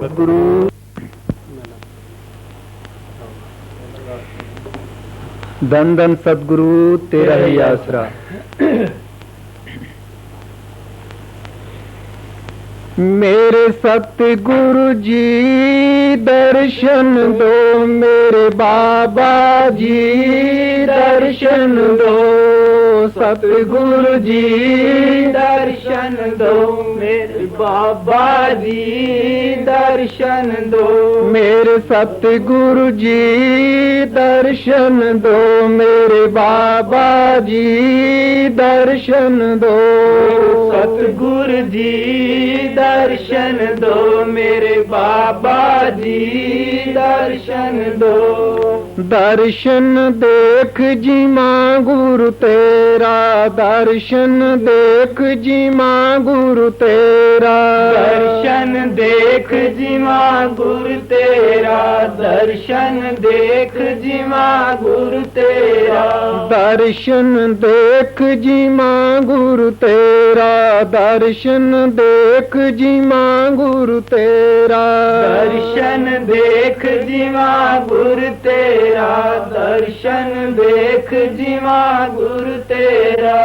गुरु धन धन सतगुरु तेरा ही आसरा। मेरे सतगुरु जी दर्शन दो, मेरे बाबा जी दर्शन दो, सतगुरु जी दर्शन दो, मेरे बाबा जी दर्शन दो, मेरे सतगुरु जी दर्शन दो, मेरे बाबा जी दर्शन दो, सतगुरु जी दर्शन दो, मेरे बाबा जी दर्शन दो। दर्शन देख जी मां गुरु तेरा, दर्शन देख जी मां गुरु तेरा, दर्शन देख जी मां गुरु तेरा, दर्शन देख जी मां गुरु तेरा, दर्शन देख जी मां गुरु तेरा, दर्शन देख जी मां गुरु तेरा, दर्शन देख जी मां गुरु तेरा, दर्शन देख जी मां गुरु तेरा।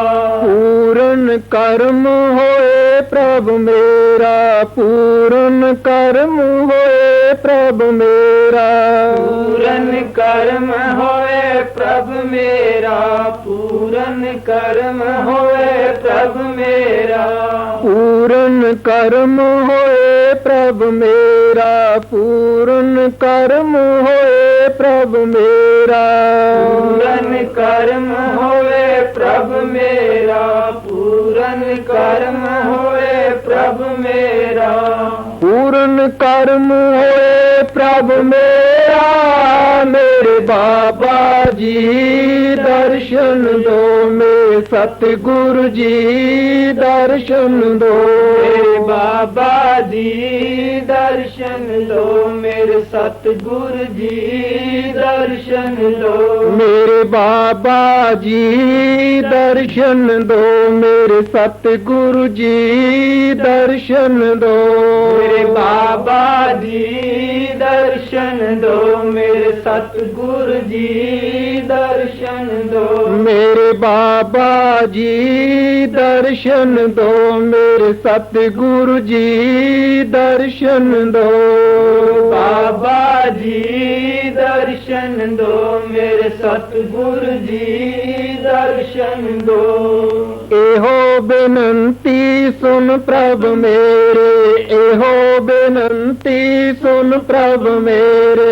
पूर्ण कर्म होए प्रभु मेरा, पूर्ण कर्म होए प्रभु मेरा, पूर्ण कर्म होए प्रभु मेरा, पूर्ण कर्म होए प्रभु मेरा, पूर्ण कर्म होए प्रभु मेरा, पूर्ण कर्म होए प्रभु मेरा, पूर्ण कर्म होए प्रभु मेरा, पूर्ण कर्म होए प्रभु मेरा, पूर्ण कर्म होए प्रभु मेरा, मेरे बाबा जी दर्शन दो, मेरे सतगुरु जी दर्शन दो, मेरे बाबा जी दर्शन दो, मेरे सतगुरु जी दर्शन दो, मेरे बाबा जी दर्शन दो, मेरे सतगुरु जी दर्शन दो, मेरे बाबा जी दर्शन दो, मेरे सतगुरु जी दर्शन दो, मेरे बाबा जी दर्शन दो, मेरे सतगुरु जी दर्शन दो, बाबा जी दर्शन दो, मेरे सतगुरु जी दर्शन दो। एहो बेनंती सुन प्रभु मेरे, एहो बेनंती सुन प्रभु मेरे,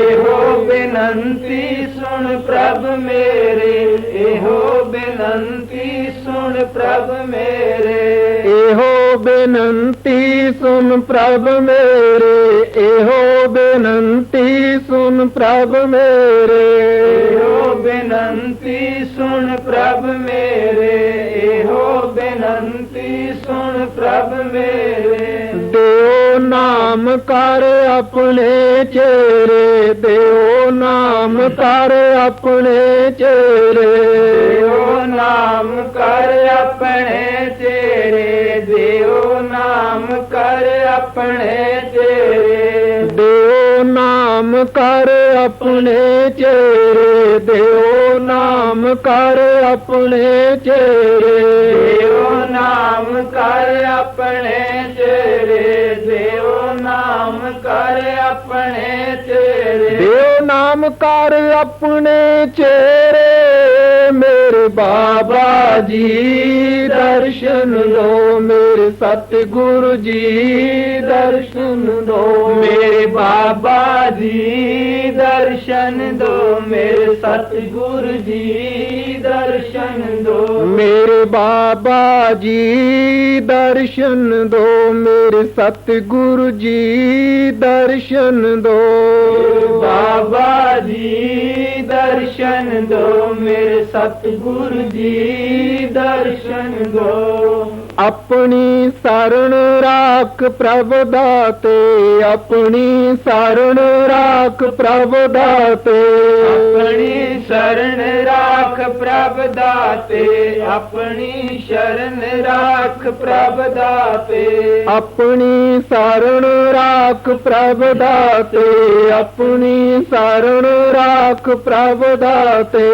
एहो बेनंती सुन प्रभु मेरे, एहो बेनंती सुन प्रभु मेरे, एहो बेनंती सुन प्रभु मेरे, एहो बेनंती सुन प्रभु मेरे, एहो बेनंती सुन प्रभु मेरे, एहो बेनंती सुन प्रभु मेरे। देओ नाम कर अपने चेरे, देओ नाम कर अपने चेरे, देओ नाम कर अपने चेरे, देओ नाम कर अपने चेरे, देओ नाम कर अपने चेरे, देओ नाम कर अपने चेरे, देओ नाम कर अपने चेरे, देओ नाम कर अपने चेरे, देओ नाम कर अपने चेरे, मेरे बाबा जी दर्शन दो, मेरे सतगुरु जी दर्शन दो, मेरे बाबा जी दर्शन दो, मेरे सतगुरु जी दर्शन दो, मेरे बाबा जी दर्शन दो, मेरे सतगुरु जी दर्शन दो, बाबा जी दर्शन दो, मेरे सतगुरु जी दर्शन दो। अपनी शरण राख प्रभु दाते, अपनी शरण राख प्रभु दाते, अपनी शरण राख ਪ੍ਰਭ ਦਾਤੇ ਆਪਣੀ ਸ਼ਰਨ ਰਾਖ ਪ੍ਰਭ ਦਾਤੇ ਆਪਣੀ ਸਾਰਣ ਰਾਖ ਪ੍ਰਭ ਦਾਤੇ ਆਪਣੀ ਸਾਰਣ ਰਾਖ ਪ੍ਰਭ ਦਾਤੇ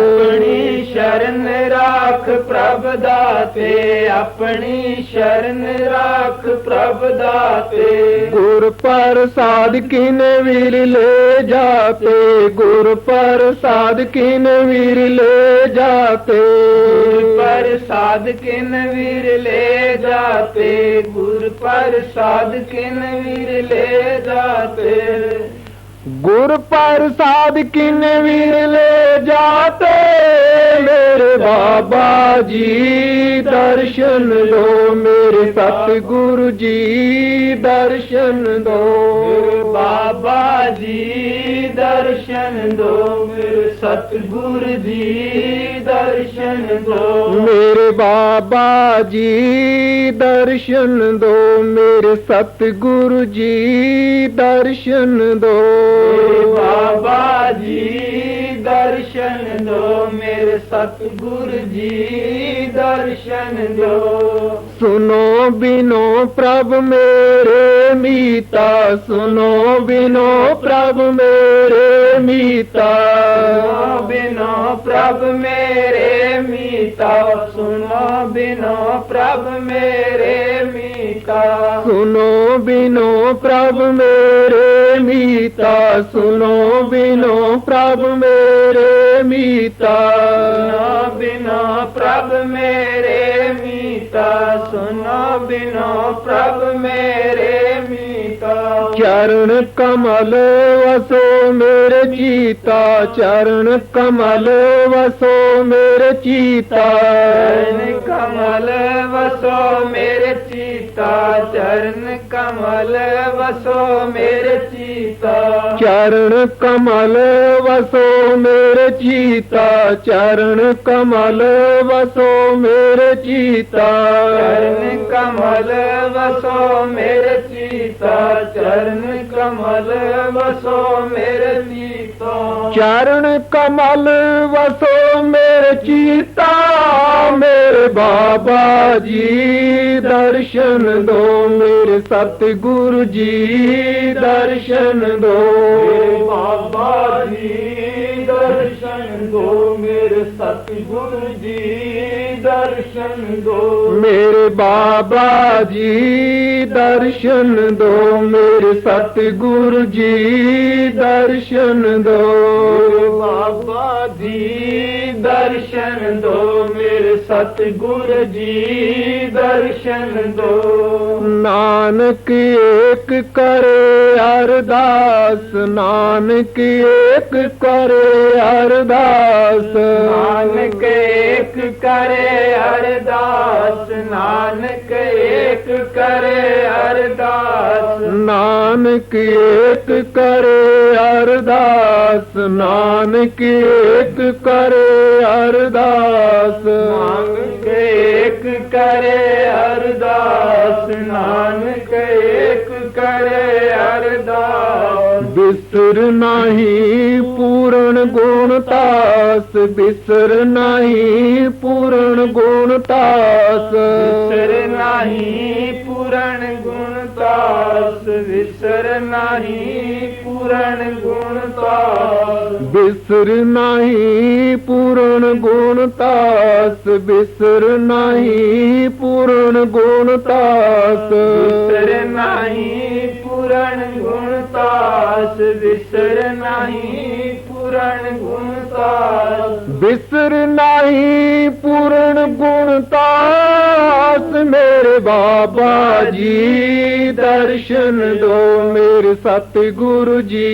ਆਪਣੀ ਸ਼ਰਨ ਰਾਖ ਪ੍ਰਭ ਦਾਤੇ ਆਪਣੀ ਸ਼ਰਨ ਰਾਖ ਪ੍ਰਭ ਦਾਤੇ ਗੁਰ ਪ੍ਰਸਾਦ ਕਿਨ ਵੀਰ ਲੈ ਜਾਤੇ ਗੁਰ ਪ੍ਰਸਾਦ ਕਿਨ ਵੀਰ ਲੈ ਜਾਤੇ ਪ੍ਰਸਾਦ ਕਿਨ ਵੀਰ ਲੈ ਜਾਤੇ ਗੁਰ ਪ੍ਰਸਾਦ ਕਿਨ ਵੀਰ ਲੈ ਜਾਤੇ गुर प्रसाद किन वीर ले जाते मेरे बाबा जी दर्शन दो मेरे सतगुरु जी दर्शन दो बाबा जी दर्शन दो मेरे सतगुरु जी दर्शन दो मेरे बाबा जी दर्शन दो मेरे सतगुरु जी दर्शन दो बाबा जी दर्शन दो मेरे सतगुरु जी दर्शन दो सुनो बिनो प्रभ मेरे मीता सुनो बिनो प्रभ मेरे मीता बिनो प्रभ मेरे मीता सुनो बिनो प्रभ मेरे मीता सुनो बिनो प्रभ मेरे मीता सुनो बिनो प्रभ मेरे मीता बिनो प्रभ मेरे मीता सुनो बिनो प्रभ मेरे मीता चरण कमल वसो मेरे चीता चरण कमल वसो मेरे चीता चरण कमल वसो मेरे चीता चरण कमल वसो मेरे चीता चरण कमल वसो मेरे चीता चरण कमल वसो मेरे चीता चरण कमल वसो मेरे चीता चरण कमल वसो मेरे चीता चरण कमल वसो मेरे चीता मेरे बाबा जी दर्शन दो मेरे सतगुरु जी दर्शन दो बाबा जी दर्शन दो मेरे सतगुरु जी दर्शन दो मेरे बाबा जी दर्शन दो मेरे सतगुरु जी दर्शन दो बाबा जी दर्शन दो मेरे सतगुरु जी दर्शन दो नानक एक करे अरदास नानक एक करे अरदास नानक एक करे अरदास नानक एक करे अरदास नानक एक करे अरदास नानक एक करे अरदास नानक एक करे अरदास नानक एक करे अरदास बिसर नहीं पूर्ण गुणतास बिसर नहीं पूर्ण गुणतास विसर नहीं पूर्ण गुणतास विसर नहीं पूर्ण गुणतास बिसर नहीं पूर्ण गुणतास बिसर नहीं पूर्ण गुणतास विसर नहीं पूर्ण गुणतास विसर नहीं पूर्ण गुणतास बिसर नहीं पूर्ण गुणतास मेरे बाबा जी दर्शन दो मेरे सतगुरु जी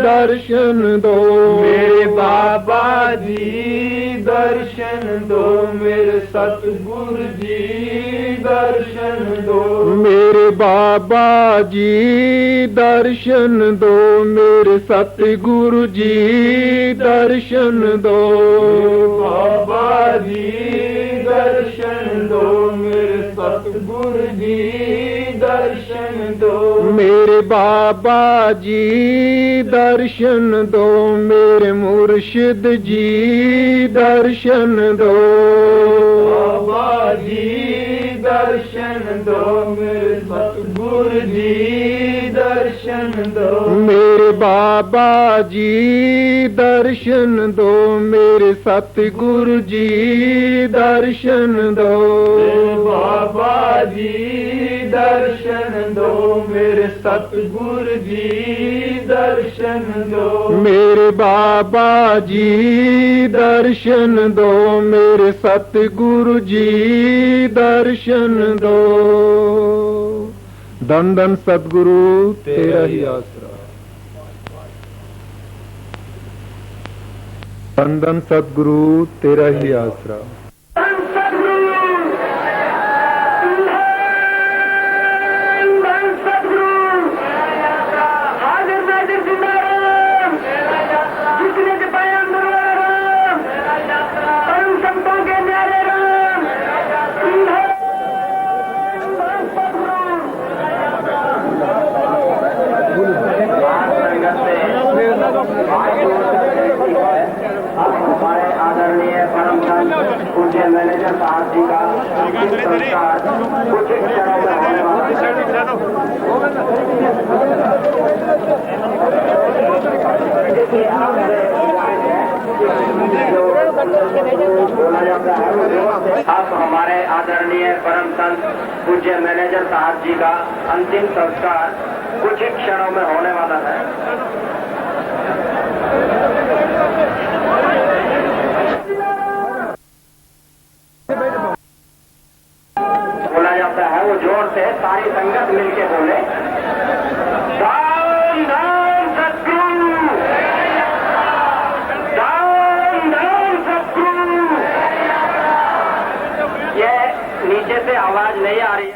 दर्शन दो मेरे बाबा जी दर्शन दो मेरे सतगुरु जी दर्शन दो मेरे बाबा जी दर्शन दो मेरे सतगुरु जी दर्शन दो बाबा जी दर्शन दो मेरे सतगुरु जी दर्शन दो मेरे बाबा जी दर्शन दो, मेरे मुर्शिद जी दर्शन दो। बाबा जी दर्शन दो, मेरे सतगुरु जी दर्शन दो। मेरे बाबा जी दर्शन दो, मेरे सतगुरु जी दर्शन दो। बाबा जी दर्शन दो, मेरे सतगुरु जी दर्शन दो। मेरे बाबा जी दर्शन दो, मेरे सतगुरु जी दर्शन दो। धन धन सतगुरु तेरा ही आसरा। धन धन सतगुरु तेरा ही आसरा। हमारे आदरणीय परम संत पूज्य मैनेजर साहब जी का संस्कार कुछ क्षणों में होने वाला है। अब हमारे आदरणीय परम संत पूज्य मैनेजर साहब जी का अंतिम संस्कार कुछ ही क्षणों में होने वाला है। बोला जाता है, वो जोर से सारी संगत मिलके बोले, दान दान सतगुरु, दान दान सतगुरु। ये नीचे से आवाज नहीं आ रही है।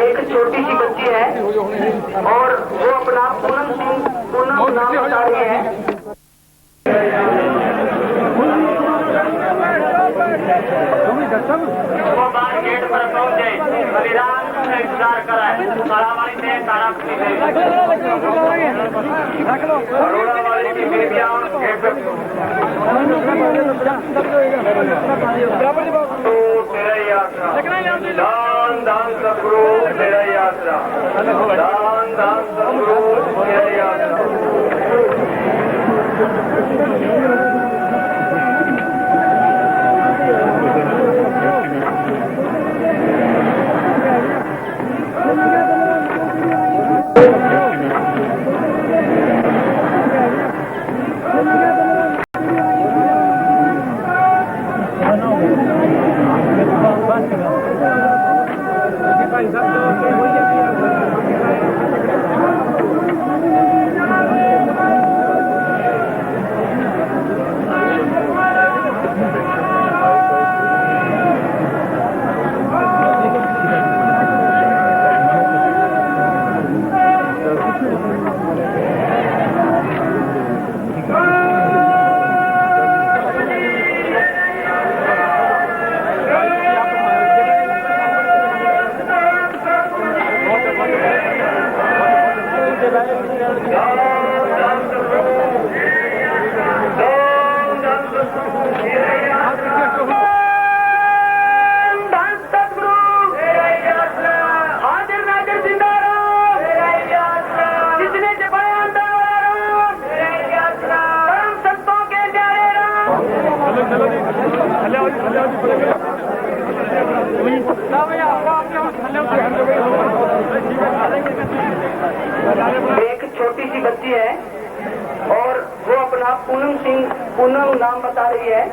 एक छोटी सी बच्ची है और वो अपना पूनम नाम बता रही है। वो बाहर गेट पर पहुंचे, बलिदान का इंतजार कराए, तारावाली से तारापति से बड़ोड़ा वाले की बेटियां गेट पर तो तेरा ही आसरा, दान दान सतगुरु तेरा ही आसरा, दान दान सतगुरु तेरा ही आसरा। एक छोटी सी बच्ची है और वो अपना पूनम नाम बता रही है।